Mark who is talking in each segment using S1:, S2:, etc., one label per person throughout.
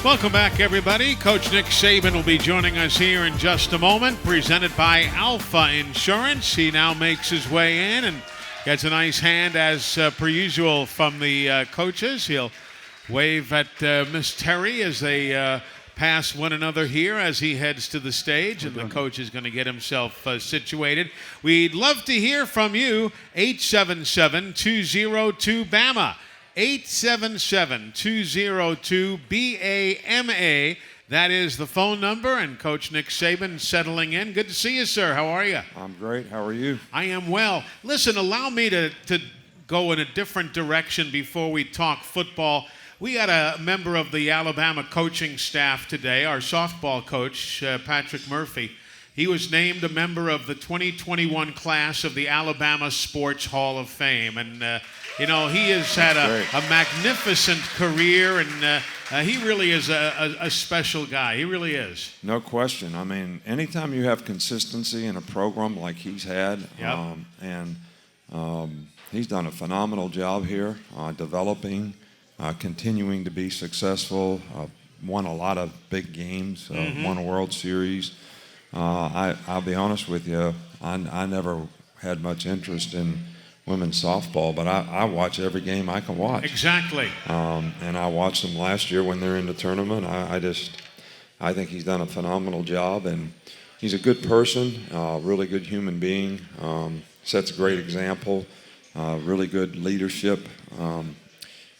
S1: Welcome back, everybody. Coach Nick Saban will be joining us here in just a moment, presented by Alpha Insurance. He now makes his way in and gets a nice hand, as per usual, from the coaches. He'll wave at Miss Terry as they pass one another here as he heads to the stage, and the coach is going to get himself situated. We'd love to hear from you. 877-202-BAMA. 877-202-BAMA. That is the phone number, and Coach Nick Saban settling in. Good to see you, sir. How are you?
S2: I'm great. How are you?
S1: I am well. Listen, allow me to go in a different direction before we talk football. We had a member of the Alabama coaching staff today, our softball coach, Patrick Murphy. He was named a member of the 2021 class of the Alabama Sports Hall of Fame. And, he has had a magnificent career, and he really is a special guy. He really is.
S2: No question. I mean, anytime you have consistency in a program like he's had, he's done a phenomenal job here developing, continuing to be successful, won a lot of big games, won a World Series. I'll be honest with you, I never had much interest in women's softball, but I watch every game I can watch.
S1: Exactly.
S2: And I watched them last year when they're in the tournament. I think he's done a phenomenal job, and he's a good person, really good human being, sets a great example, really good leadership.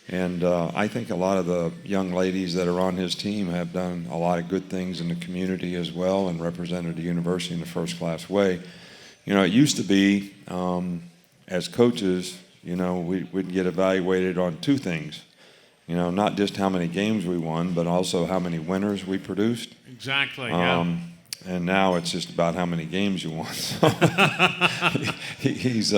S2: And I think a lot of the young ladies that are on his team have done a lot of good things in the community as well and represented the university in a first-class way. It used to be, as coaches, we'd get evaluated on two things. Not just how many games we won, but also how many winners we produced.
S1: Exactly, yeah.
S2: And now it's just about how many games you won. So he's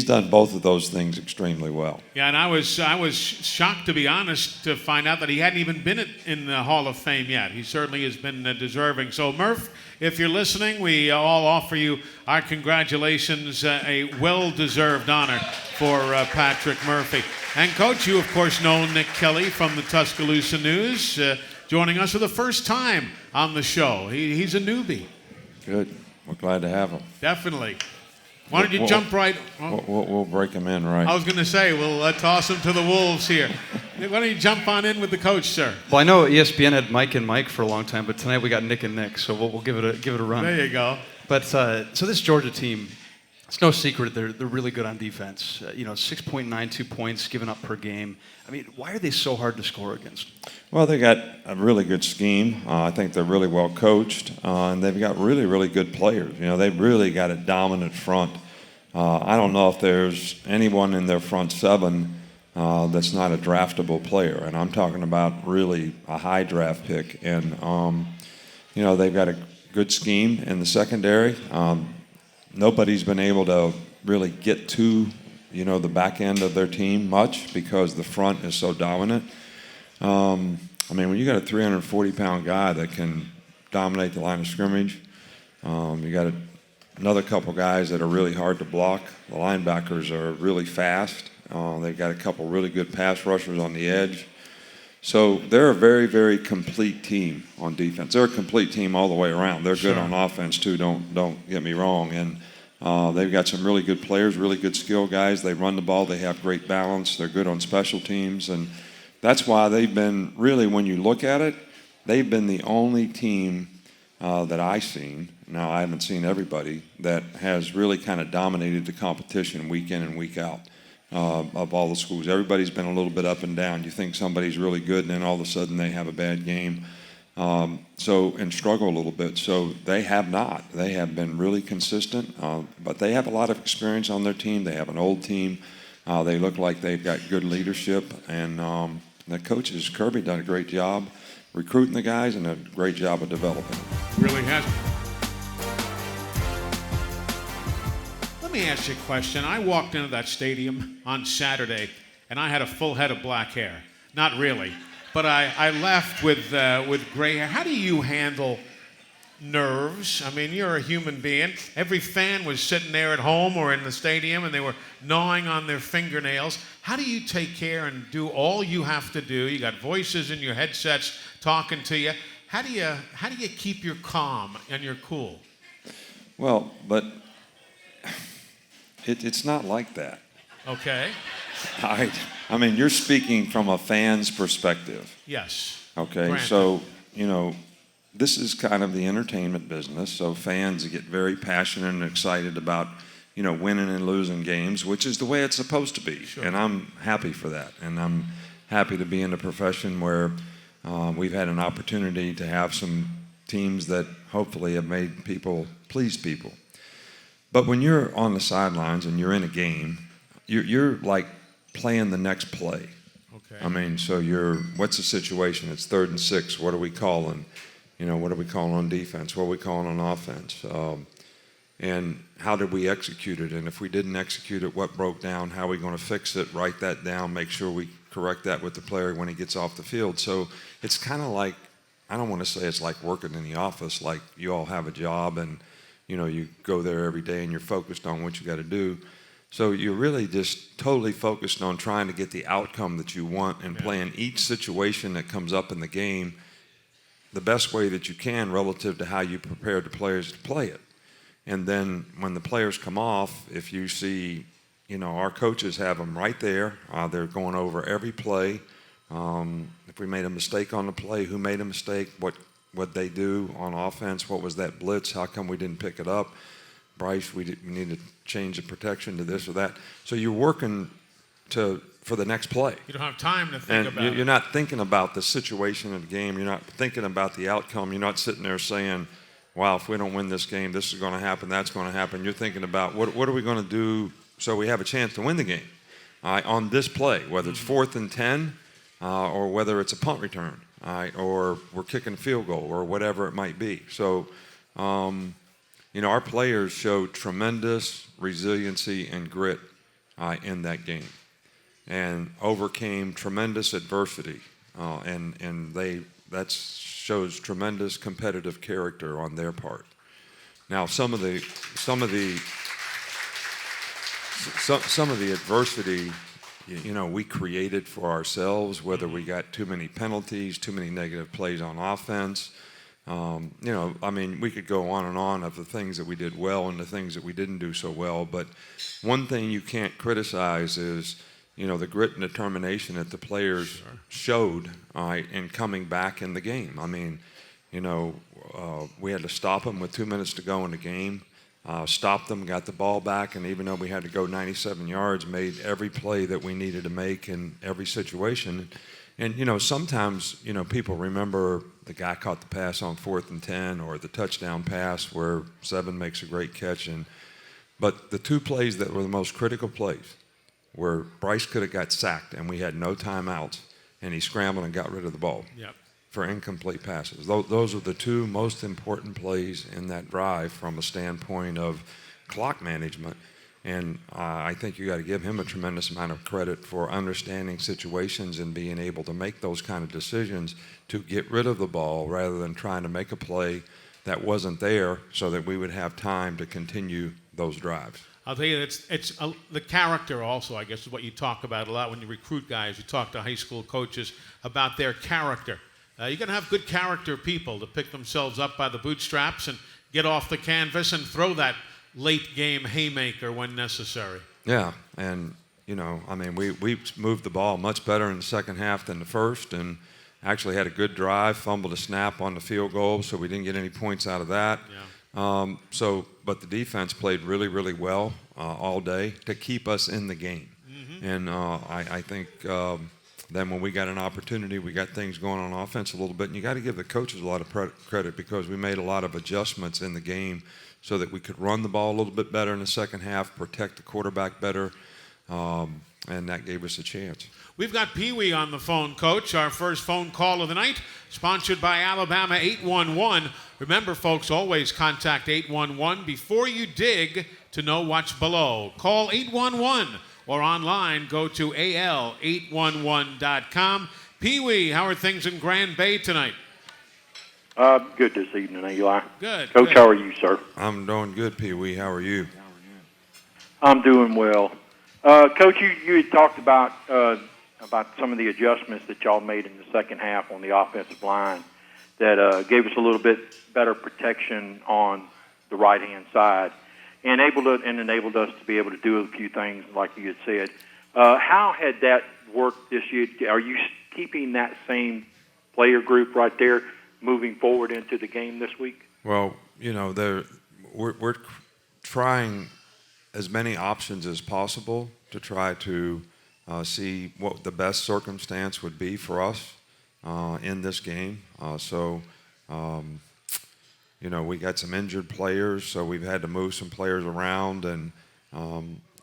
S2: done both of those things extremely well.
S1: Yeah, and I was shocked, to be honest, to find out that he hadn't even been in the Hall of Fame yet. He certainly has been deserving. So, Murph, if you're listening, we all offer you our congratulations, a well-deserved honor for Patrick Murphy. And, Coach, you, of course, know Nick Kelly from the Tuscaloosa News, joining us for the first time on the show. He's a newbie.
S2: Good. We're glad to have him.
S1: Definitely. Why don't you jump right?
S2: We'll break him in right.
S1: I was going to say, we'll toss him to the wolves here. Why don't you jump on in with the coach, sir?
S3: Well, I know ESPN had Mike and Mike for a long time, but tonight we got Nick and Nick, so we'll give it a run.
S1: There you go.
S3: But so this Georgia team, it's no secret they're really good on defense. 6.92 points given up per game. I mean, why are they so hard to score against?
S2: Well, they got a really good scheme. I think they're really well coached, and they've got really, really good players. They've really got a dominant front. I don't know if there's anyone in their front seven that's not a draftable player, and I'm talking about really a high draft pick. And they've got a good scheme in the secondary. Nobody's been able to really get to the back end of their team much because the front is so dominant. When you got a 340-pound guy that can dominate the line of scrimmage, you got another couple guys that are really hard to block. The linebackers are really fast. They've got a couple really good pass rushers on the edge. So they're a very, very complete team on defense. They're a complete team all the way around. They're good on offense too. Don't get me wrong. And they've got some really good players, really good skill guys. They run the ball. They have great balance. They're good on special teams, and that's why they've been really, when you look at it, they've been the only team that I've seen. Now I haven't seen everybody that has really kind of dominated the competition week in and week out. Of all the schools. Everybody's been a little bit up and down. You think somebody's really good, and then all of a sudden they have a bad game. And struggle a little bit. So they have not. They have been really consistent, but they have a lot of experience on their team. They have an old team. They look like they've got good leadership, and the coaches, Kirby, done a great job recruiting the guys and a great job of developing.
S1: Really has. Let me ask you a question. I walked into that stadium on Saturday, and I had a full head of black hair. Not really, but I left with gray hair. How do you handle nerves. I mean, you're a human being. Every fan was sitting there at home or in the stadium and they were gnawing on their fingernails. How do you take care and do all you have to do? You got voices in your headsets talking to you. How do you keep your calm and your cool?
S2: Well, but it's not like that.
S1: Okay.
S2: I mean, you're speaking from a fan's perspective.
S1: Yes.
S2: Okay,
S1: Granted.
S2: so, this is kind of the entertainment business, so fans get very passionate and excited about, winning and losing games, which is the way it's supposed to be.
S1: Sure.
S2: And I'm happy for that. And I'm happy to be in a profession where we've had an opportunity to have some teams that hopefully have made people please people. But when you're on the sidelines and you're in a game, you're like playing the next play.
S1: Okay.
S2: I mean, so what's the situation? It's 3rd and 6. What are we calling? What are we calling on defense? What are we calling on offense? And how did we execute it? And if we didn't execute it, what broke down? How are we going to fix it? Write that down. Make sure we correct that with the player when he gets off the field. So it's kind of like, I don't want to say it's like working in the office, like you all have a job and, you go there every day and you're focused on what you got to do. So you're really just totally focused on trying to get the outcome that you want and playing each situation that comes up in the game the best way that you can relative to how you prepare the players to play it. And then when the players come off, if you see, our coaches have them right there. They're going over every play. If we made a mistake on the play, who made a mistake, what they do on offense, what was that blitz, how come we didn't pick it up? Bryce, we need to change the protection to this or that. So you're working for the next play.
S1: You don't have time to think about it.
S2: You're not thinking about the situation of the game. You're not thinking about the outcome. You're not sitting there saying, wow, if we don't win this game, this is going to happen, that's going to happen. You're thinking about what are we going to do so we have a chance to win the game on this play, whether it's 4th and 10 or whether it's a punt return or we're kicking a field goal or whatever it might be. So, our players showed tremendous resiliency and grit in that game and overcame tremendous adversity. And that shows tremendous competitive character on their part. Now, some of the adversity, we created for ourselves, whether we got too many penalties, too many negative plays on offense. We could go on and on of the things that we did well and the things that we didn't do so well. But one thing you can't criticize is, the grit and determination that the players showed in coming back in the game. We had to stop them with 2 minutes to go in the game. Stopped them, got the ball back, and even though we had to go 97 yards, made every play that we needed to make in every situation. And, sometimes, people remember the guy caught the pass on 4th and 10 or the touchdown pass where Seven makes a great catch. But the 2 plays that were the most critical plays where Bryce could have got sacked and we had no timeouts and he scrambled and got rid of the ball for incomplete passes. Those are the 2 most important plays in that drive from a standpoint of clock management. And I think you got to give him a tremendous amount of credit for understanding situations and being able to make those kind of decisions to get rid of the ball rather than trying to make a play that wasn't there so that we would have time to continue those drives.
S1: I'll tell you, it's the character also, I guess, is what you talk about a lot when you recruit guys. You talk to high school coaches about their character. You're going to have good character people to pick themselves up by the bootstraps and get off the canvas and throw that late game haymaker when necessary.
S2: Yeah, and we moved the ball much better in the second half than the first, and actually had a good drive, fumbled a snap on the field goal, so we didn't get any points out of that.
S1: Yeah.
S2: But the defense played really, really well all day to keep us in the game. Mm-hmm. And I think then when we got an opportunity, we got things going on offense a little bit, and you got to give the coaches a lot of credit because we made a lot of adjustments in the game so that we could run the ball a little bit better in the second half, protect the quarterback better, and that gave us a chance.
S1: We've got Pee Wee on the phone, Coach. Our first phone call of the night, sponsored by Alabama 811. Remember, folks, always contact 811 before you dig to know what's below. Call 811 or online, go to al811.com. Pee Wee, how are things in Grand Bay tonight?
S4: Good this evening, Eli.
S1: Good.
S4: Coach,
S1: good.
S4: how are you, sir?
S2: I'm doing good, Pee Wee. How are you?
S4: I'm doing well. Coach, you had talked about some of the adjustments that y'all made in the second half on the offensive line that gave us a little bit better protection on the right-hand side and enabled us to be able to do a few things like you had said. How had that worked this year? Are you keeping that same player group right there moving forward into the game this week?
S2: Well, we're trying as many options as possible to try to see what the best circumstance would be for us in this game. We got some injured players, so we've had to move some players around, and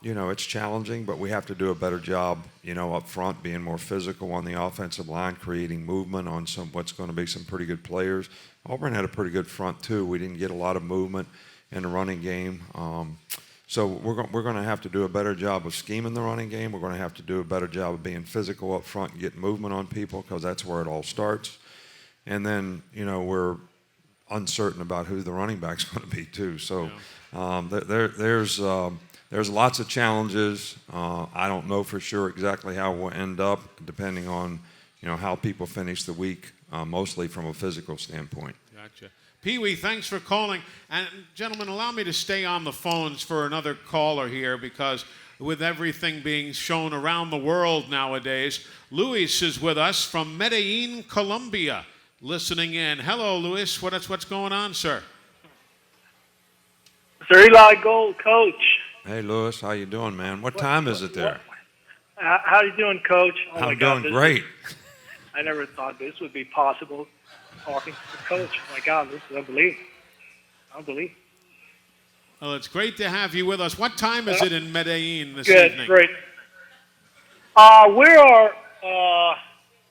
S2: it's challenging, but we have to do a better job, up front, being more physical on the offensive line, creating movement on what's going to be some pretty good players. Auburn had a pretty good front too. We didn't get a lot of movement in the running game. So we're going to have to do a better job of scheming the running game. We're going to have to do a better job of being physical up front and getting movement on people, because that's where it all starts. And then, we're uncertain about who the running back's going to be too. So there's lots of challenges. I don't know for sure exactly how we'll end up, depending on how people finish the week, mostly from a physical standpoint.
S1: Gotcha. Pee Wee, thanks for calling. And gentlemen, allow me to stay on the phones for another caller here, because with everything being shown around the world nowadays, Luis is with us from Medellin, Colombia, listening in. Hello, Luis. What's going on, sir?
S5: Sir Eli Gold, Coach.
S2: Hey, Lewis, how you doing, man? What time is it there?
S5: How you doing, Coach? Oh
S2: I'm doing great.
S5: I never thought this would be possible, talking to the coach. Oh, my God, this is unbelievable.
S1: Well, it's great to have you with us. What time is it in Medellin this
S5: Good,
S1: evening?
S5: great. We are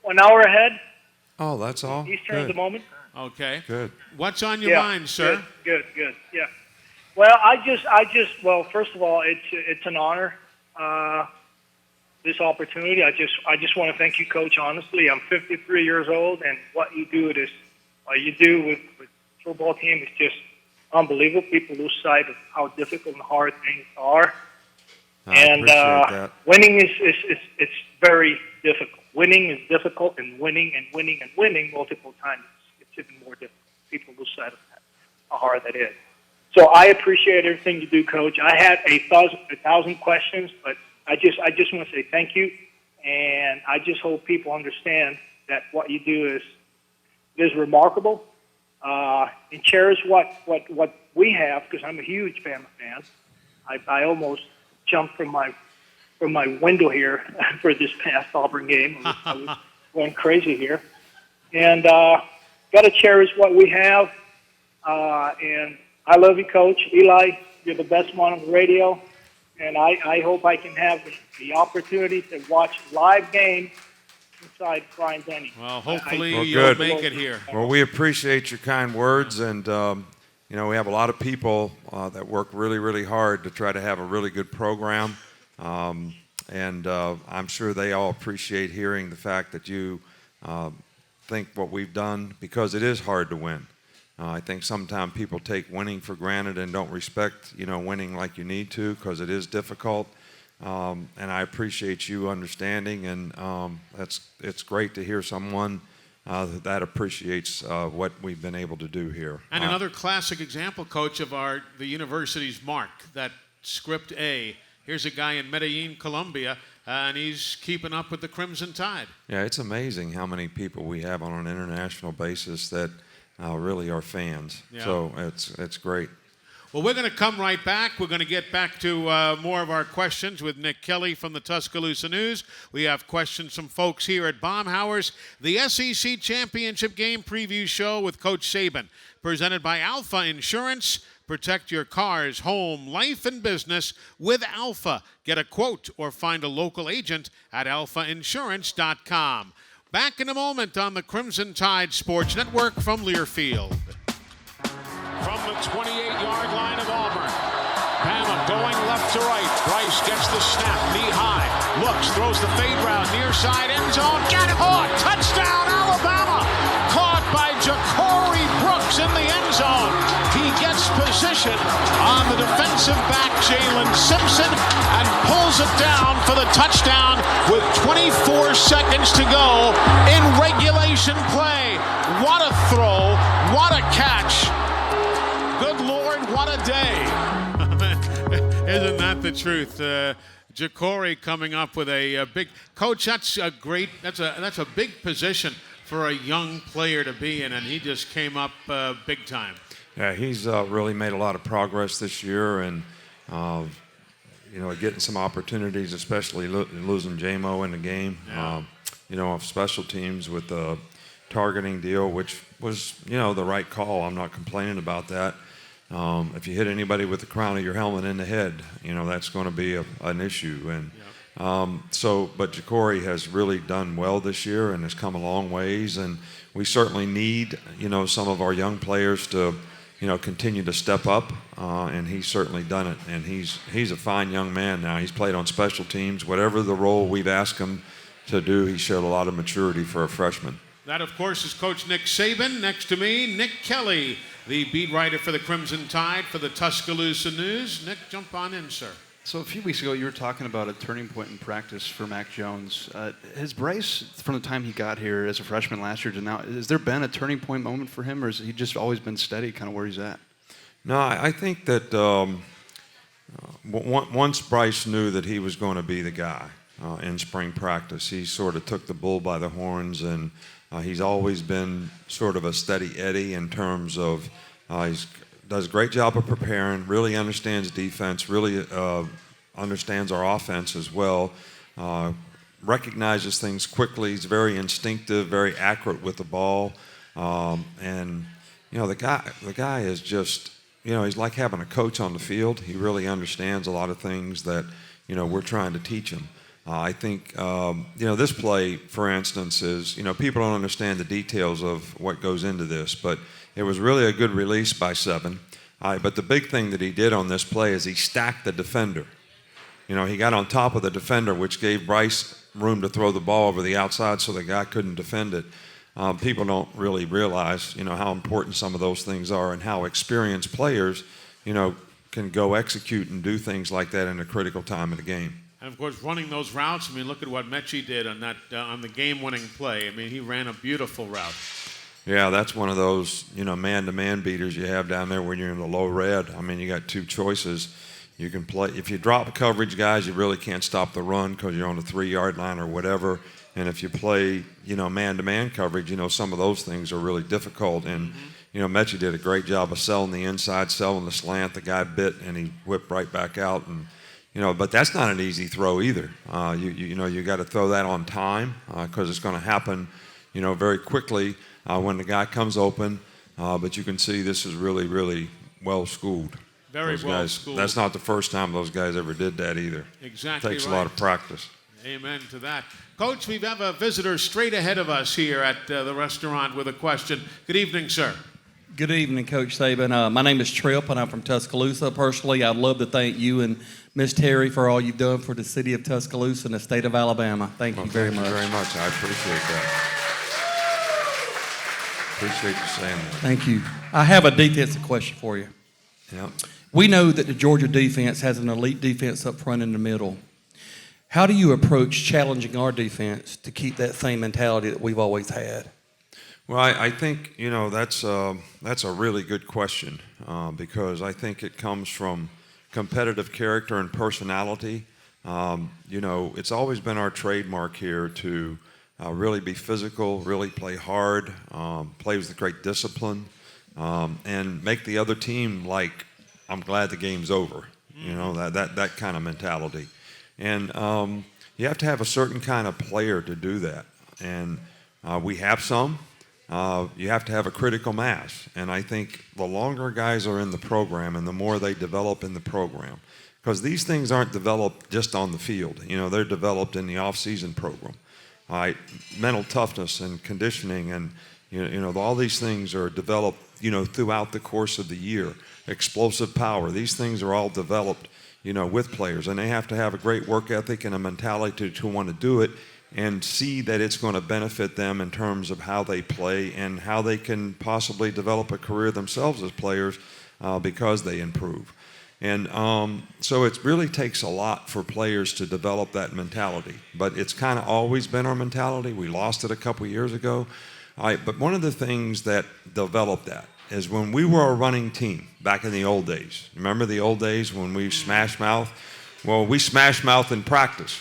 S5: 1 hour ahead.
S2: Oh, that's all?
S5: Eastern at the moment.
S1: Okay.
S2: Good.
S1: What's on your mind, sir?
S5: Good. Yeah. Well, well, first of all, it's an honor, this opportunity. I just want to thank you, Coach. Honestly, I'm 53 years old, and what you do with football team is just unbelievable. People lose sight of how difficult and hard things are.
S2: I appreciate that.
S5: Winning is it's very difficult. Winning is difficult, and winning multiple times, it's even more difficult. People lose sight of that, how hard that is. So I appreciate everything you do, Coach. I had a thousand questions, but I just want to say thank you, and I just hope people understand that what you do is remarkable, and cherish what we have, because I'm a huge Bama fan. I almost jumped from my window here for this past Auburn game. I was going crazy here, and got to cherish what we have, and I love you, Coach. Eli, you're the best one on the radio, and I hope I can have the opportunity to watch live game inside Brian Denny.
S1: Well, hopefully
S2: you'll
S1: make it here.
S2: Well, we appreciate your kind words, and we have a lot of people that work really, really hard to try to have a really good program, and I'm sure they all appreciate hearing the fact that you think what we've done, because it is hard to win. I think sometimes people take winning for granted and don't respect, winning like you need to, because it is difficult. And I appreciate you understanding, and it's great to hear someone that appreciates what we've been able to do here.
S1: And another classic example, Coach, of the university's mark, that script A. Here's a guy in Medellin, Colombia, and he's keeping up with the Crimson Tide.
S2: Yeah, it's amazing how many people we have on an international basis that really are fans.
S1: Yeah.
S2: So it's great.
S1: Well, we're going to come right back. We're going to get back to more of our questions with Nick Kelly from the Tuscaloosa News. We have questions from folks here at Baumhauer's, the SEC Championship Game Preview Show with Coach Saban, presented by Alpha Insurance. Protect your cars, home, life, and business with Alpha. Get a quote or find a local agent at alphainsurance.com. Back in a moment on the Crimson Tide Sports Network from Learfield. From the 28-yard line of Auburn, Bama going left to right. Bryce gets the snap, knee high, looks, throws the fade route, near side end zone, got it, touchdown Alabama! Caught by Ja'Cory it on the defensive back, Jalen Simpson, and pulls it down for the touchdown with 24 seconds to go in regulation play. What a throw. What a catch. Good Lord, what a day. Isn't that the truth? Jacory coming up with a big coach. That's a big position for a young player to be in, and he just came up big time.
S2: Yeah, he's really made a lot of progress this year, and getting some opportunities, especially losing J-Mo in the game.
S1: Yeah.
S2: Off special teams with the targeting deal, which was the right call. I'm not complaining about that. If you hit anybody with the crown of your helmet in the head, that's going to be an issue. And but Jacory has really done well this year and has come a long ways. And we certainly need, some of our young players to, continue to step up. And he's certainly done it. And he's a fine young man now. He's played on special teams. Whatever the role we've asked him to do, he showed a lot of maturity for a freshman.
S1: That, of course, is Coach Nick Saban. Next to me, Nick Kelly, the beat writer for the Crimson Tide for the Tuscaloosa News. Nick, jump on in, sir.
S3: So a few weeks ago, you were talking about a turning point in practice for Mac Jones. Has Bryce, from the time he got here as a freshman last year to now, has there been a turning point moment for him, or has he just always been steady, kind of where he's at?
S2: No, I think that once Bryce knew that he was going to be the guy in spring practice, he sort of took the bull by the horns, and he's always been sort of a steady Eddie in terms of he does a great job of preparing, really understands defense, really understands our offense as well, recognizes things quickly. He's very instinctive, very accurate with the ball, and the guy is just he's like having a coach on the field. He really understands a lot of things that we're trying to teach him. I think, this play, for instance, is, people don't understand the details of what goes into this, but it was really a good release by 7. But the big thing that he did on this play is he stacked the defender. He got on top of the defender, which gave Bryce room to throw the ball over the outside so the guy couldn't defend it. People don't really realize, how important some of those things are and how experienced players, can go execute and do things like that in a critical time of the game.
S1: And, of course, running those routes, look at what Mechie did on that on the game-winning play. He ran a beautiful route.
S2: Yeah, that's one of those, man-to-man beaters you have down there when you're in the low red. You got two choices. You can play. If you drop coverage, guys, you really can't stop the run because you're on the 3-yard line or whatever. And if you play, man-to-man coverage, some of those things are really difficult. And, Mechie did a great job of selling the inside, selling the slant. The guy bit, and he whipped right back out. And but that's not an easy throw either. You got to throw that on time because it's going to happen, very quickly when the guy comes open. But you can see this is really, really well schooled.
S1: Very well schooled.
S2: That's not the first time those guys ever did that either.
S1: Exactly.
S2: It takes a lot of practice.
S1: Amen to that. Coach, we have a visitor straight ahead of us here at the restaurant with a question. Good evening, sir.
S6: Good evening, Coach Saban. My name is Tripp, and I'm from Tuscaloosa. Personally, I'd love to thank you and Miss Terry for all you've done for the city of Tuscaloosa and the state of Alabama. Thank you very much.
S2: Thank you very much. I appreciate that. Appreciate you saying that.
S6: Thank you. I have a defensive question for you.
S2: Yeah.
S6: We know that the Georgia defense has an elite defense up front in the middle. How do you approach challenging our defense to keep that same mentality that we've always had?
S2: Well, I think, that's a really good question because I think it comes from competitive character and personality. It's always been our trademark here to really be physical, really play hard, play with great discipline, and make the other team like, I'm glad the game's over, that kind of mentality. And you have to have a certain kind of player to do that. And we have some. You have to have a critical mass. And I think the longer guys are in the program and the more they develop in the program, because these things aren't developed just on the field. They're developed in the off-season program. Mental toughness and conditioning and, all these things are developed, throughout the course of the year. Explosive power. These things are all developed, with players. And they have to have a great work ethic and a mentality to want to do it and see that it's going to benefit them in terms of how they play and how they can possibly develop a career themselves as players because they improve. And so it really takes a lot for players to develop that mentality. But it's kind of always been our mentality. We lost it a couple years ago. But one of the things that developed that is when we were a running team back in the old days. Remember the old days when we smash mouth? Well, we smash mouth in practice.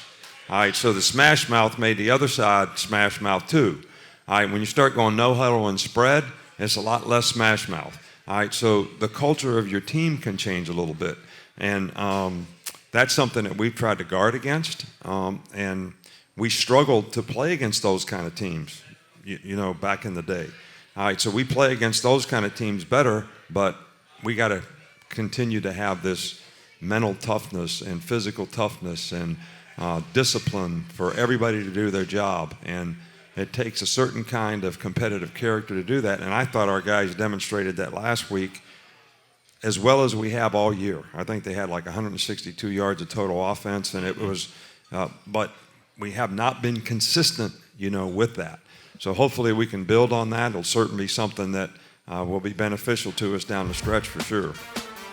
S2: All right, so the smash mouth made the other side smash mouth too. All right, when you start going no huddle and spread, it's a lot less smash mouth. All right, so the culture of your team can change a little bit. And that's something that we've tried to guard against. And we struggled to play against those kind of teams, you know, back in the day. All right, so we play against those kind of teams better, but we got to continue to have this mental toughness and physical toughness and discipline for everybody to do their job. And it takes a certain kind of competitive character to do that, and I thought our guys demonstrated that last week as well as we have all year. I think they had like 162 yards of total offense, and it was, but we have not been consistent, you know, with that. So hopefully we can build on that. It'll certainly be something that will be beneficial to us down the stretch for sure.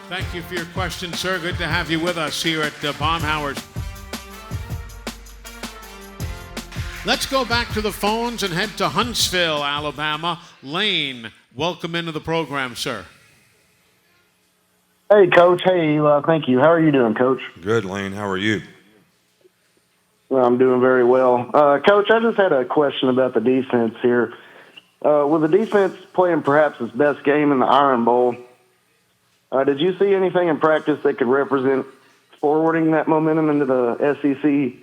S1: Thank you for your question, sir. Good to have you with us here at Baumhauer's. Let's go back to the phones and head to Huntsville, Alabama. Lane, welcome into the program, sir.
S7: Hey, Coach. Hey, Eli. Thank you. How are you doing, Coach?
S2: Good, Lane. How are you?
S7: Well, I'm doing very well. Coach, I just had a question about the defense here. With the defense playing perhaps its best game in the Iron Bowl, did you see anything in practice that could represent forwarding that momentum into the SEC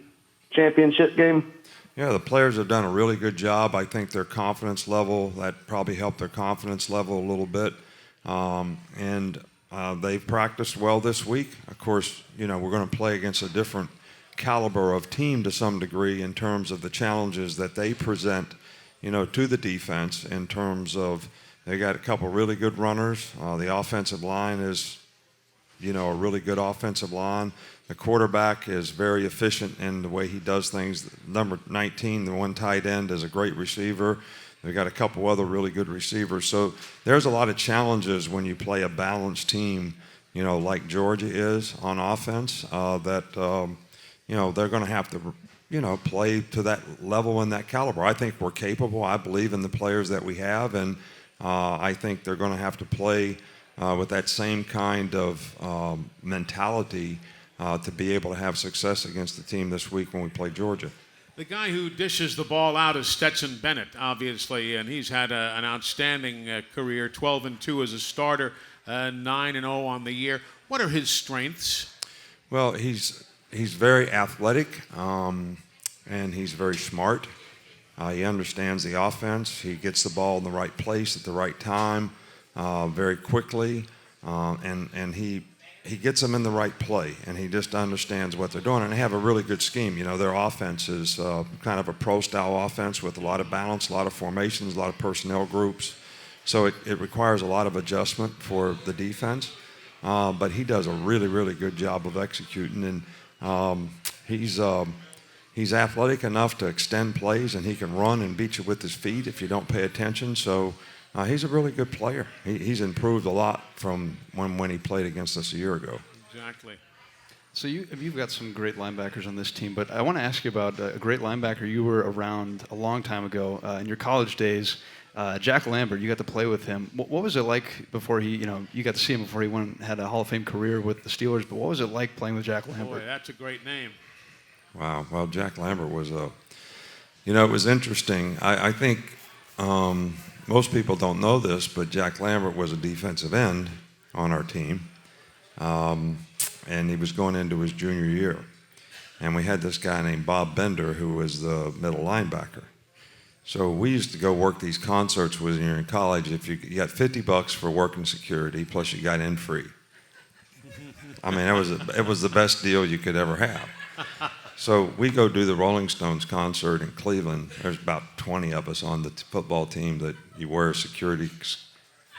S7: championship game?
S2: Yeah, the players have done a really good job. I think their confidence level, that probably helped their confidence level a little bit. And they've practiced well this week. Of course, you know, we're going to play against a different caliber of team to some degree in terms of the challenges that they present, you know, to the defense in terms of they got a couple really good runners. The offensive line is, you know, a really good offensive line. The quarterback is very efficient in the way he does things. Number 19, the one tight end, is a great receiver. They've got a couple other really good receivers. So there's a lot of challenges when you play a balanced team, you know, like Georgia is on offense, you know, they're going to have to, you know, play to that level and that caliber. I think we're capable. I believe in the players that we have, and I think they're going to have to play with that same kind of mentality to be able to have success against the team this week when we play Georgia.
S1: The guy who dishes the ball out is Stetson Bennett, obviously, and he's had an outstanding career, 12-2 as a starter, 9-0 on the year. What are his strengths?
S2: Well, he's very athletic, and he's very smart. He understands the offense. He gets the ball in the right place at the right time, very quickly, and he gets them in the right play, and he just understands what they're doing. And they have a really good scheme. You know, their offense is kind of a pro-style offense with a lot of balance, a lot of formations, a lot of personnel groups. So it requires a lot of adjustment for the defense. But he does a really, really good job of executing. And he's athletic enough to extend plays, and he can run and beat you with his feet if you don't pay attention. So he's a really good player. He's improved a lot from when he played against us a year ago.
S1: Exactly.
S3: So you've got some great linebackers on this team, but I want to ask you about a great linebacker you were around a long time ago in your college days. Jack Lambert, you got to play with him. What was it like before you got to see him before he had a Hall of Fame career with the Steelers, but what was it like playing with Jack Lambert?
S1: Boy, that's a great name.
S2: Wow. Well, Jack Lambert was it was interesting. I think most people don't know this, but Jack Lambert was a defensive end on our team, and he was going into his junior year. And we had this guy named Bob Bender who was the middle linebacker. So we used to go work these concerts when you're in college. If you got $50 for working security, plus you got in free. I mean, it was the best deal you could ever have. So we go do the Rolling Stones concert in Cleveland. There's about 20 of us on the football team that you wear a security,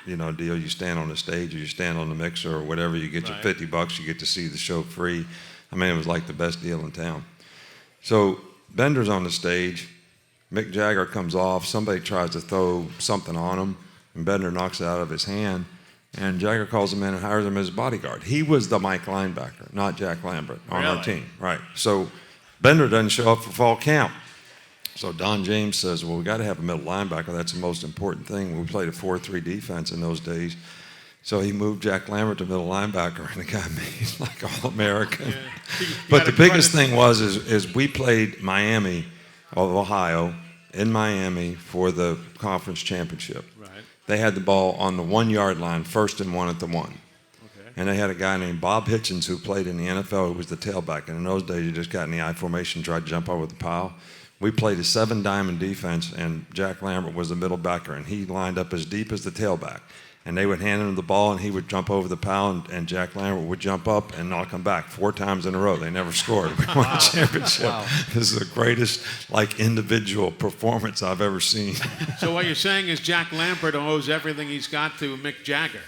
S2: deal. You stand on the stage or you stand on the mixer or whatever. You get your $50. You get to see the show free. I mean, it was like the best deal in town. So Bender's on the stage. Mick Jagger comes off. Somebody tries to throw something on him, and Bender knocks it out of his hand. And Jagger calls him in and hires him as bodyguard. He was the Mike linebacker, not Jack Lambert on our team. Right. So Bender doesn't show up for fall camp. So Don James says, well, we got to have a middle linebacker. That's the most important thing. We played a 4-3 defense in those days. So he moved Jack Lambert to middle linebacker, and the guy made like All-American.
S1: Yeah.
S2: But the biggest thing was is we played Miami of Ohio in Miami for the conference championship.
S1: Right.
S2: They had the ball on the 1-yard line, 1st and 1 at the 1.
S1: Okay.
S2: And they had a guy named Bob Hitchens who played in the NFL, who was the tailback. And in those days, you just got in the I formation, tried to jump over the pile. We played a 7-diamond defense, and Jack Lambert was the middle backer, and he lined up as deep as the tailback. And they would hand him the ball, and he would jump over the pile, and Jack Lambert would jump up and knock him back 4 times in a row. They never scored. We won the championship.
S6: Wow.
S2: This is the greatest, individual performance I've ever seen.
S1: So what you're saying is Jack Lambert owes everything he's got to Mick Jagger.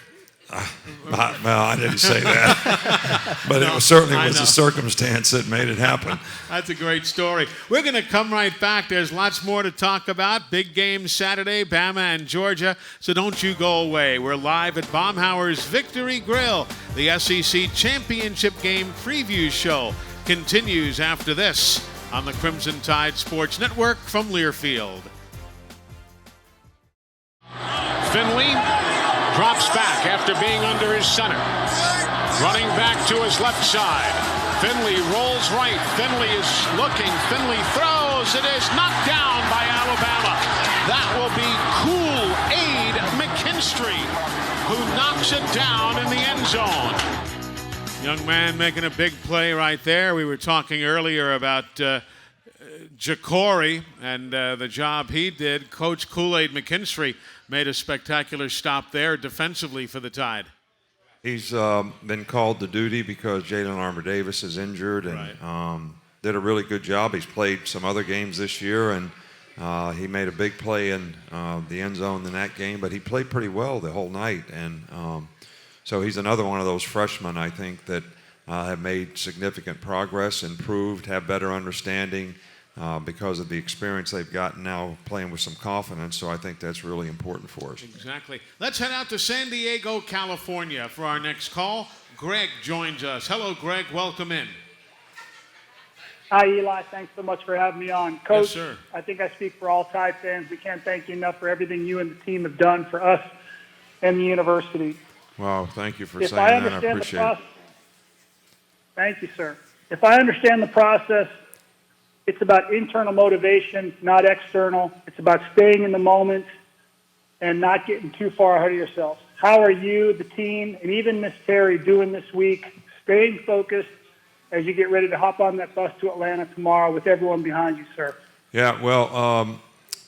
S2: Well, I didn't say that. But it certainly was a circumstance that made it happen.
S1: That's a great story. We're going to come right back. There's lots more to talk about. Big game Saturday, Bama and Georgia. So don't you go away. We're live at Baumhauer's Victory Grill. The SEC Championship Game preview show continues after this on the Crimson Tide Sports Network from Learfield. Finley drops back after being under his center. Running back to his left side. Finley rolls right. Finley is looking. Finley throws. It is knocked down by Alabama. That will be Kool-Aid McKinstry, who knocks it down in the end zone. Young man making a big play right there. We were talking earlier about Jacory and the job he did. Coach Kool-Aid McKinstry made a spectacular stop there defensively for the Tide.
S2: He's been called to duty because Jalen Armour-Davis is injured and did a really good job. He's played some other games this year, and he made a big play in the end zone in that game, but he played pretty well the whole night. And so he's another one of those freshmen, I think, that have made significant progress, improved, have better understanding, because of the experience they've gotten now playing with some confidence. So I think that's really important for us.
S1: Exactly. Let's head out to San Diego, California for our next call. Greg joins us. Hello, Greg. Welcome in.
S5: Hi, Eli. Thanks so much for having me on. Coach,
S1: Yes, sir.
S5: I think I speak for all Tide fans. We can't thank you enough for everything you and the team have done for us and the university.
S2: Wow, thank you for
S5: If
S2: saying
S5: I
S2: that. I
S5: understand the
S2: appreciate it.
S5: process, thank you, sir. If I understand the process, it's about internal motivation, not external. It's about staying in the moment and not getting too far ahead of yourselves. How are you, the team, and even Miss Terry doing this week, staying focused as you get ready to hop on that bus to Atlanta tomorrow with everyone behind you, sir?
S2: Yeah, well,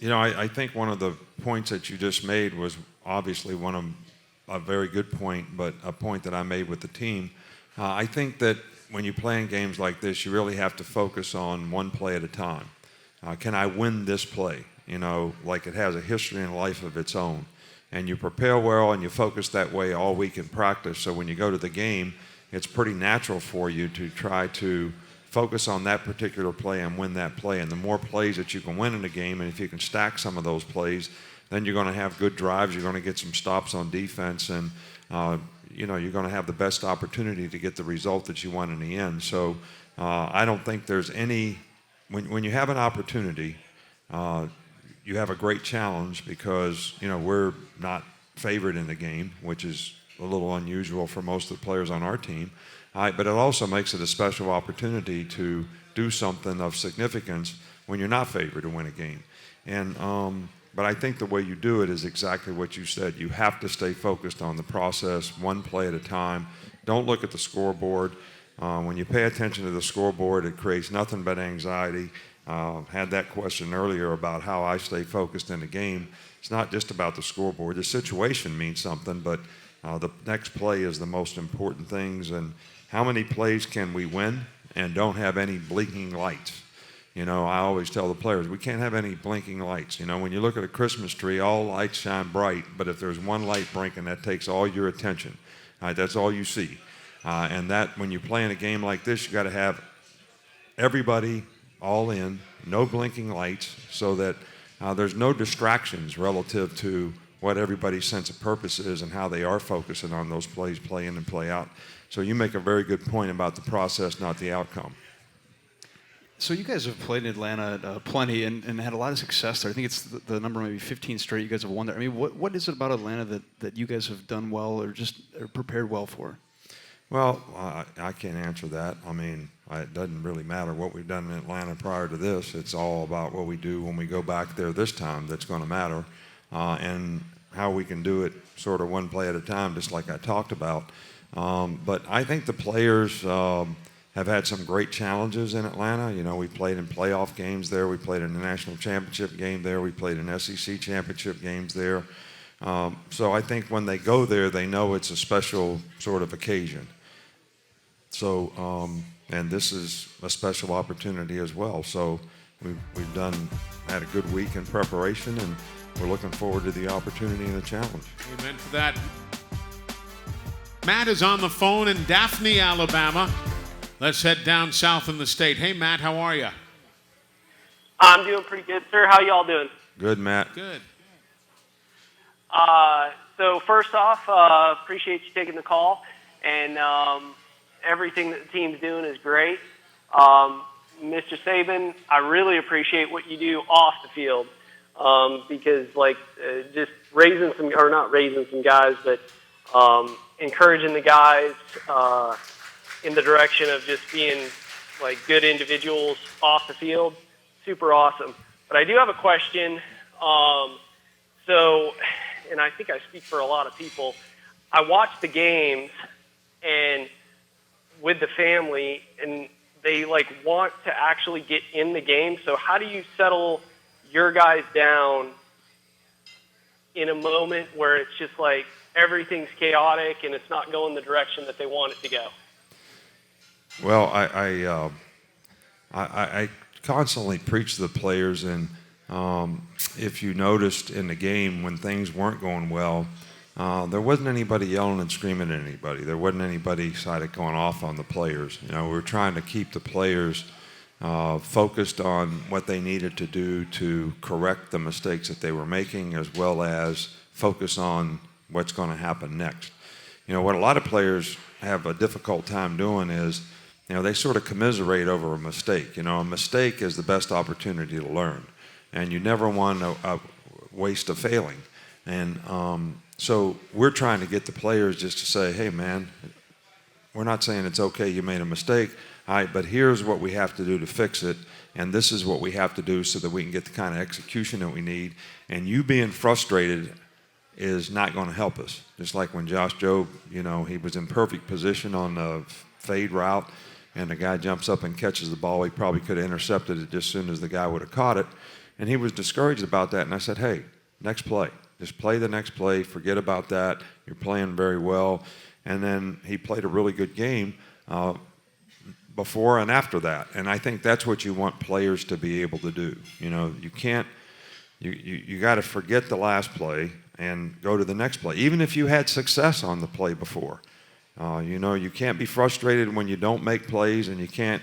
S2: I think one of the points that you just made was obviously a very good point, but a point that I made with the team. I think that when you play in games like this, you really have to focus on one play at a time. Can I win this play? Like it has a history and life of its own. And you prepare well and you focus that way all week in practice. So when you go to the game, it's pretty natural for you to try to focus on that particular play and win that play. And the more plays that you can win in a game, and if you can stack some of those plays, then you're going to have good drives. You're going to get some stops on defense, and you're going to have the best opportunity to get the result that you want in the end. So I don't think there's any when you have an opportunity, you have a great challenge because we're not favored in the game, which is a little unusual for most of the players on our team. But it also makes it a special opportunity to do something of significance when you're not favored to win a game. And but I think the way you do it is exactly what you said. You have to stay focused on the process, one play at a time. Don't look at the scoreboard. When you pay attention to the scoreboard, it creates nothing but anxiety. Had that question earlier about how I stay focused in the game. It's not just about the scoreboard. The situation means something, but the next play is the most important things. And how many plays can we win and don't have any blinking lights? I always tell the players, we can't have any blinking lights. When you look at a Christmas tree, all lights shine bright, but if there's one light blinking, that takes all your attention. That's all you see. And that when you play in a game like this, you got to have everybody all in, no blinking lights, so that there's no distractions relative to what everybody's sense of purpose is and how they are focusing on those plays, play in and play out. So you make a very good point about the process, not the outcome.
S3: So you guys have played in Atlanta plenty and had a lot of success there. I think it's the number maybe 15 straight you guys have won there. I mean, what is it about Atlanta that you guys have done well or just are prepared well for?
S2: Well, I can't answer that. I mean, it doesn't really matter what we've done in Atlanta prior to this. It's all about what we do when we go back there this time that's going to matter, and how we can do it sort of one play at a time, just like I talked about. But I think the players have had some great challenges in Atlanta. You know, we played in playoff games there. We played in the national championship game there. We played in SEC championship games there. So I think when they go there, they know it's a special sort of occasion. So, and this is a special opportunity as well. So we've had a good week in preparation, and we're looking forward to the opportunity and the challenge.
S1: Amen for that. Matt is on the phone in Daphne, Alabama. Let's head down south in the state. Hey, Matt, how are you?
S8: I'm doing pretty good, sir. How y'all doing?
S2: Good, Matt.
S1: Good.
S8: So first off, appreciate you taking the call, and everything that the team's doing is great. Mr. Saban, I really appreciate what you do off the field, because just raising some, or not raising some guys, but encouraging the guys in the direction of just being like good individuals off the field, super awesome. But I do have a question. And I think I speak for a lot of people. I watch the games and with the family, and they want to actually get in the game. So how do you settle your guys down in a moment where it's just like everything's chaotic and it's not going the direction that they want it to go?
S2: Well, I constantly preach to the players, and if you noticed in the game when things weren't going well, there wasn't anybody yelling and screaming at anybody. There wasn't anybody going off on the players. You know, we were trying to keep the players focused on what they needed to do to correct the mistakes that they were making, as well as focus on what's going to happen next. You know, what a lot of players have a difficult time doing is, you know, they sort of commiserate over a mistake. You know, a mistake is the best opportunity to learn, and you never want to waste a failing. And so we're trying to get the players just to say, hey, man, we're not saying it's okay you made a mistake, all right, but here's what we have to do to fix it, and this is what we have to do so that we can get the kind of execution that we need. And you being frustrated is not going to help us. Just like when Josh Jobe, you know, he was in perfect position on the fade route, and the guy jumps up and catches the ball. He probably could have intercepted it just as soon as the guy would have caught it. And he was discouraged about that. And I said, hey, next play. Just play the next play. Forget about that. You're playing very well. And then he played a really good game before and after that. And I think that's what you want players to be able to do. You know, you can't, you got to forget the last play and go to the next play, even if you had success on the play before. You know, you can't be frustrated when you don't make plays, and you can't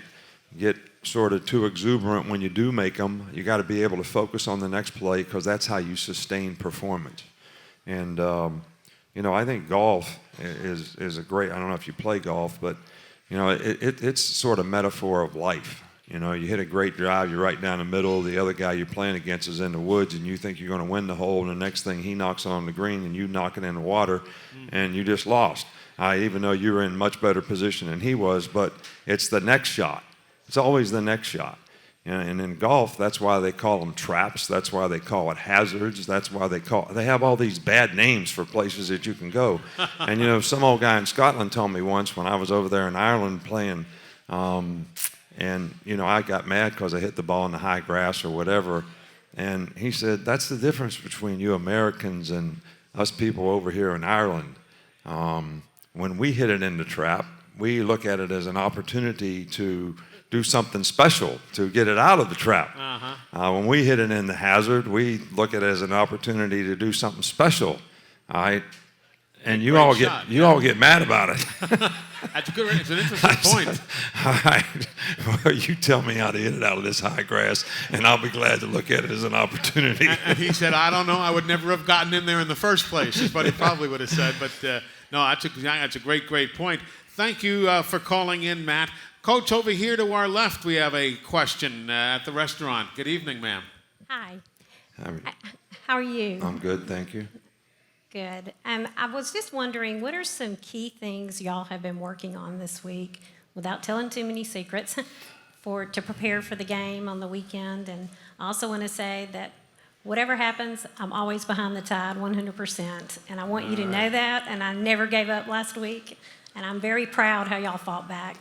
S2: get sort of too exuberant when you do make them. You got to be able to focus on the next play, because that's how you sustain performance. And you know, I think golf is a great. I don't know if you play golf, but you know, it's sort of metaphor of life. You know, you hit a great drive, you're right down the middle. The other guy you're playing against is in the woods, and you think you're going to win the hole, and the next thing he knocks on the green, and you knock it in the water, and you just lost. Even though you were in much better position than he was, but it's the next shot. It's always the next shot. And in golf, that's why they call them traps. That's why they call it hazards. That's why they have all these bad names for places that you can go. And, you know, some old guy in Scotland told me once when I was over there in Ireland playing, and, you know, I got mad because I hit the ball in the high grass or whatever. And he said, that's the difference between you Americans and us people over here in Ireland. When we hit it in the trap, we look at it as an opportunity to do something special to get it out of the trap. When we hit it in the hazard, we look at it as an opportunity to do something special. All right? And
S1: Great
S2: all
S1: shot,
S2: get all get mad about it.
S1: That's good. It's an interesting point.
S2: All right, well, you tell me how to hit it out of this high grass, and I'll be glad to look at it as an opportunity.
S1: And he said, I don't know. I would never have gotten in there in the first place, is what he probably would have said. But no, that's a great point. Thank you for calling in, Matt. Coach, over here to our left, we have a question at the restaurant. Good evening, ma'am.
S9: Hi.
S2: All right.
S9: How are you?
S2: I'm good, thank you.
S9: Good. I was just wondering, what are some key things y'all have been working on this week, without telling too many secrets, to prepare for the game on the weekend? And I also want to say that whatever happens, I'm always behind the Tide 100%. And I want you to know that, and I never gave up last week. And I'm very proud how y'all fought back.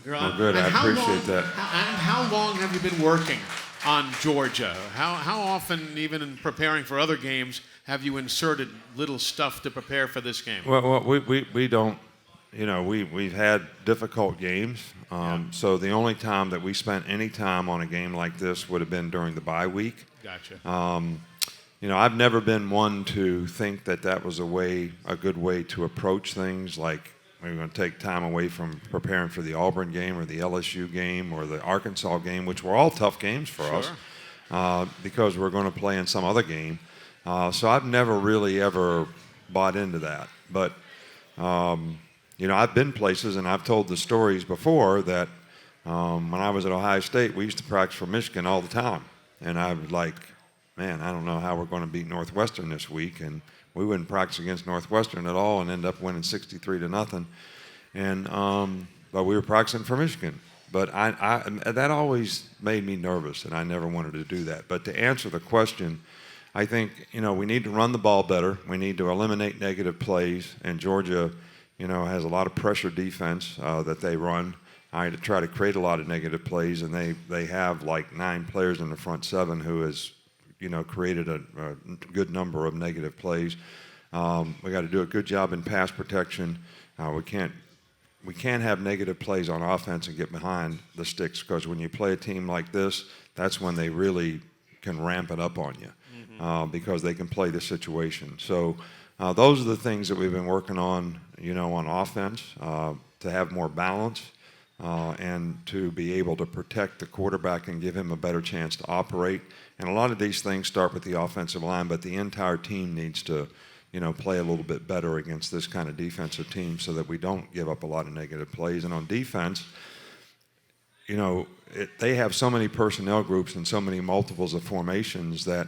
S2: Well, good. I appreciate that.
S1: And how long have you been working on Georgia? How often, even in preparing for other games, have you inserted little stuff to prepare for this game?
S2: Well, we don't, we've had difficult games. So the only time that we spent any time on a game like this would have been during the bye week.
S1: Gotcha.
S2: I've never been one to think that was a good way to approach things, like we're going to take time away from preparing for the Auburn game or the LSU game or the Arkansas game, which were all tough games for us, because we're going to play in some other game. So I've never really ever bought into that. But, I've been places and I've told the stories before that when I was at Ohio State, we used to practice for Michigan all the time. And I was like, man, I don't know how we're going to beat Northwestern this week. And we wouldn't practice against Northwestern at all and end up winning 63-0. And but we were practicing for Michigan. But that always made me nervous, and I never wanted to do that. But to answer the question, I think, we need to run the ball better. We need to eliminate negative plays. And Georgia, has a lot of pressure defense that they run. I try to create a lot of negative plays, and they have like 9 players in the front 7 who has, created a good number of negative plays. We got to do a good job in pass protection. We can't have negative plays on offense and get behind the sticks, because when you play a team like this, that's when they really can ramp it up on you. Because they can play the situation. So those are the things that we've been working on, on offense, to have more balance and to be able to protect the quarterback and give him a better chance to operate. And a lot of these things start with the offensive line, but the entire team needs to, play a little bit better against this kind of defensive team so that we don't give up a lot of negative plays. And on defense, they have so many personnel groups and so many multiples of formations that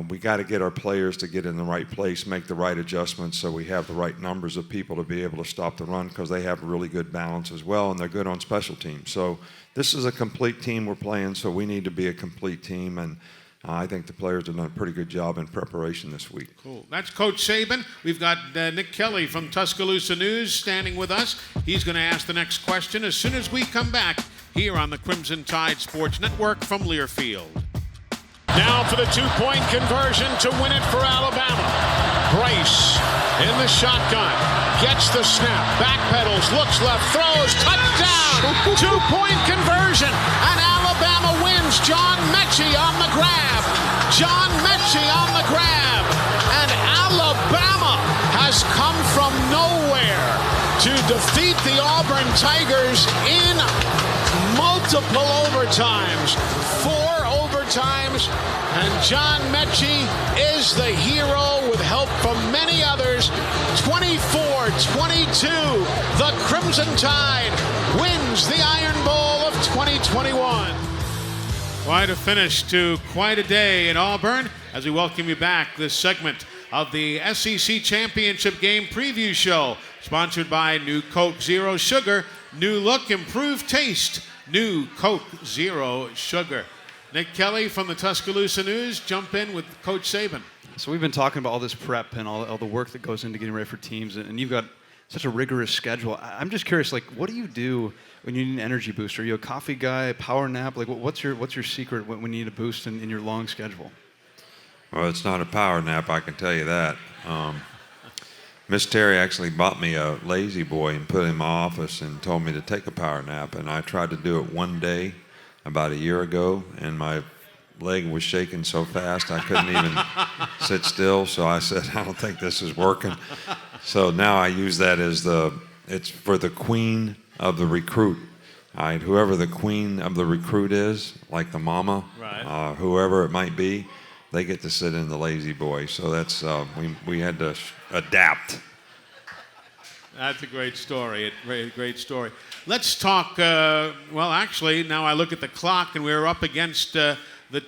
S2: we got to get our players to get in the right place, make the right adjustments so we have the right numbers of people to be able to stop the run, because they have a really good balance as well, and they're good on special teams. So this is a complete team we're playing, so we need to be a complete team, and I think the players have done a pretty good job in preparation this week.
S1: Cool. That's Coach Saban. We've got Nick Kelly from Tuscaloosa News standing with us. He's going to ask the next question as soon as we come back here on the Crimson Tide Sports Network from Learfield. Now for the two-point conversion to win it for Alabama. Bryce in the shotgun, gets the snap, backpedals, looks left, throws, touchdown! Two-point conversion, and Alabama wins. John Mechie on the grab. John Mechie on the grab. And Alabama has come from nowhere to defeat the Auburn Tigers in multiple overtimes. 4 overtimes, and John Mechie is the hero with help from many others. 24-22, the Crimson Tide wins the Iron Bowl of 2021. Quite a finish to quite a day in Auburn as we welcome you back this segment of the SEC Championship Game Preview Show, sponsored by New Coke Zero Sugar. New look, improved taste. New Coke Zero Sugar. Nick Kelly from the Tuscaloosa News, jump in with Coach Saban.
S3: So we've been talking about all this prep and all the work that goes into getting ready for teams, and you've got such a rigorous schedule. I'm just curious, like, what do you do when you need an energy boost? Are you a coffee guy, a power nap? Like, what's your secret when you need a boost in your long schedule?
S2: Well, it's not a power nap, I can tell you that. Miss Terry actually bought me a lazy boy and put it in my office and told me to take a power nap, and I tried to do it one day about a year ago, and my leg was shaking so fast I couldn't even sit still, so I said, I don't think this is working. So now I use that as it's for the queen of the recruit. All right, whoever the queen of the recruit is, like the mama,
S1: Right.
S2: whoever it might be, they get to sit in the lazy boy. So that's we had to adapt.
S1: That's a great story. Great story. Let's talk. Well, actually, now I look at the clock, and we're up against the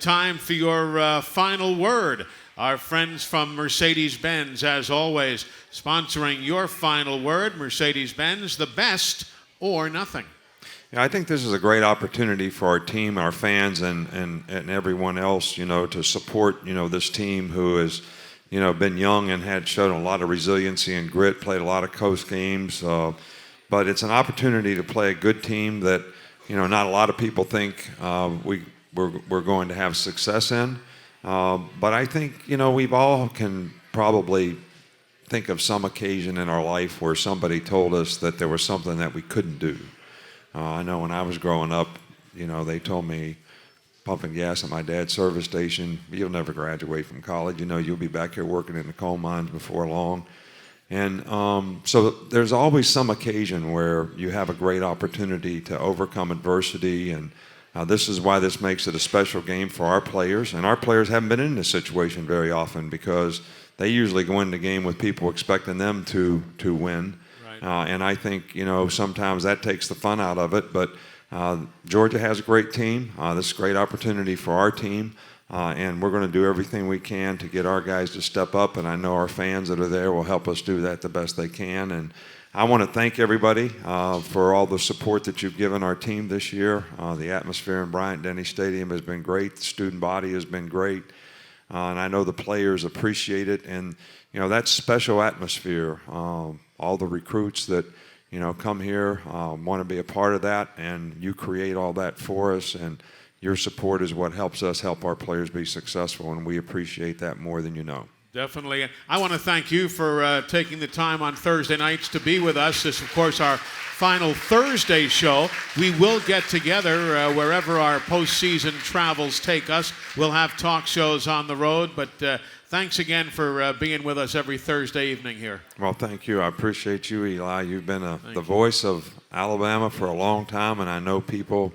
S1: time for your final word. Our friends from Mercedes-Benz, as always, sponsoring your final word. Mercedes-Benz, the best or nothing.
S2: Yeah, I think this is a great opportunity for our team, our fans, and everyone else, to support, this team who has, been young and had shown a lot of resiliency and grit, played a lot of coast games. But it's an opportunity to play a good team that, not a lot of people think we're going to have success in. But I think, we've all can probably think of some occasion in our life where somebody told us that there was something that we couldn't do. I know when I was growing up, they told me, pumping gas at my dad's service station, you'll never graduate from college. You'll be back here working in the coal mines before long. And so there's always some occasion where you have a great opportunity to overcome adversity. And this is why this makes it a special game for our players. And our players haven't been in this situation very often because they usually go in the game with people expecting them to win. And I think, sometimes that takes the fun out of it. But Georgia has a great team. This is a great opportunity for our team. And we're going to do everything we can to get our guys to step up. And I know our fans that are there will help us do that the best they can. And I want to thank everybody for all the support that you've given our team this year. The atmosphere in Bryant-Denny Stadium has been great. The student body has been great. And I know the players appreciate it. And, that special atmosphere, all the recruits that, come here want to be a part of that. And you create all that for us. And your support is what helps us help our players be successful. And we appreciate that more than you know.
S1: Definitely. And I want to thank you for taking the time on Thursday nights to be with us. This, of course, our final Thursday show. We will get together wherever our postseason travels take us. We'll have talk shows on the road, but thanks again for being with us every Thursday evening here.
S2: Well, thank you. I appreciate you, Eli. You've been the voice of Alabama for a long time, and I know people,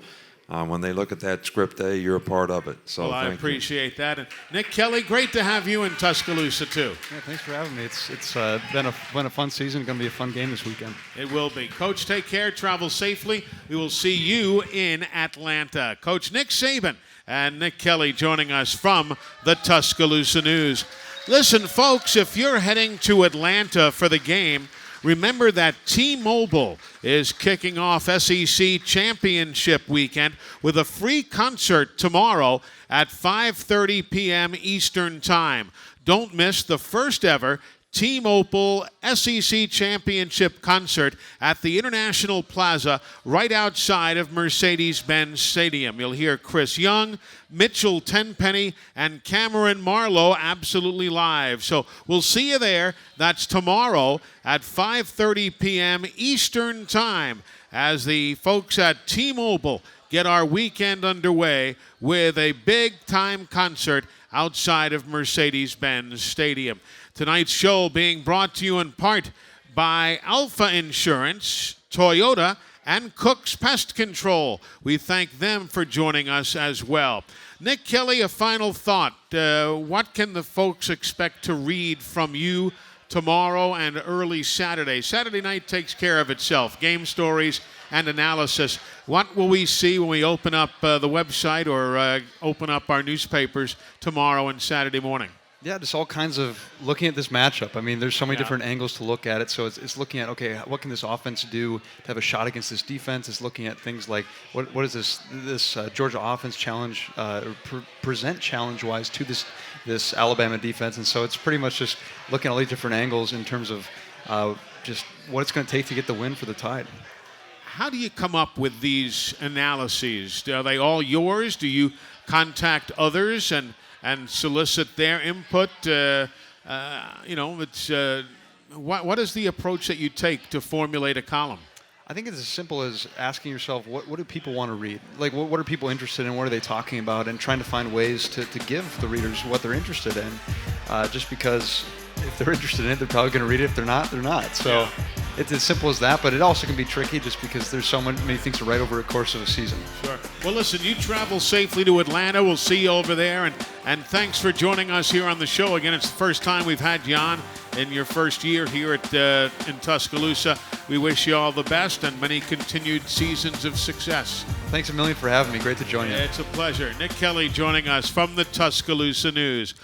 S2: when they look at that script day, you're a part of it. So
S1: well, I appreciate that. And Nick Kelly, great to have you in Tuscaloosa, too.
S3: Yeah, thanks for having me. It's been a fun season. Going to be a fun game this weekend.
S1: It will be. Coach, take care. Travel safely. We will see you in Atlanta. Coach Nick Saban and Nick Kelly joining us from the Tuscaloosa News. Listen, folks, if you're heading to Atlanta for the game, remember that T-Mobile is kicking off SEC Championship Weekend with a free concert tomorrow at 5:30 p.m. Eastern Time. Don't miss the first ever T-Mobile SEC Championship concert at the International Plaza right outside of Mercedes-Benz Stadium. You'll hear Chris Young, Mitchell Tenpenny, and Cameron Marlowe absolutely live. So we'll see you there. That's tomorrow at 5:30 p.m. Eastern Time as the folks at T-Mobile get our weekend underway with a big-time concert outside of Mercedes-Benz Stadium. Tonight's show being brought to you in part by Alpha Insurance, Toyota, and Cook's Pest Control. We thank them for joining us as well. Nick Kelly, a final thought. What can the folks expect to read from you tomorrow and early Saturday? Saturday night takes care of itself. Game stories and analysis. What will we see when we open up the website or open up our newspapers tomorrow and Saturday morning?
S3: Yeah, just all kinds of looking at this matchup. I mean, there's so many different angles to look at it. So it's looking at, okay, what can this offense do to have a shot against this defense? It's looking at things like what is this Georgia offense challenge present challenge-wise to this Alabama defense? And so it's pretty much just looking at all these different angles in terms of just what it's going to take to get the win for the Tide.
S1: How do you come up with these analyses? Are they all yours? Do you contact others and solicit their input? What is the approach that you take to formulate a column?
S3: I think it's as simple as asking yourself, what do people want to read? Like, what are people interested in? What are they talking about? And trying to find ways to give the readers what they're interested in. Just because if they're interested in it, they're probably going to read it. If they're not, they're not. So it's as simple as that, but it also can be tricky just because there's so many things to write over the course of a season.
S1: Sure. Well, listen, you travel safely to Atlanta. We'll see you over there. And thanks for joining us here on the show. Again, it's the first time we've had you on in your first year here in Tuscaloosa. We wish you all the best and many continued seasons of success.
S3: Thanks a million for having me. Great to join you.
S1: It's a pleasure. Nick Kelly joining us from the Tuscaloosa News.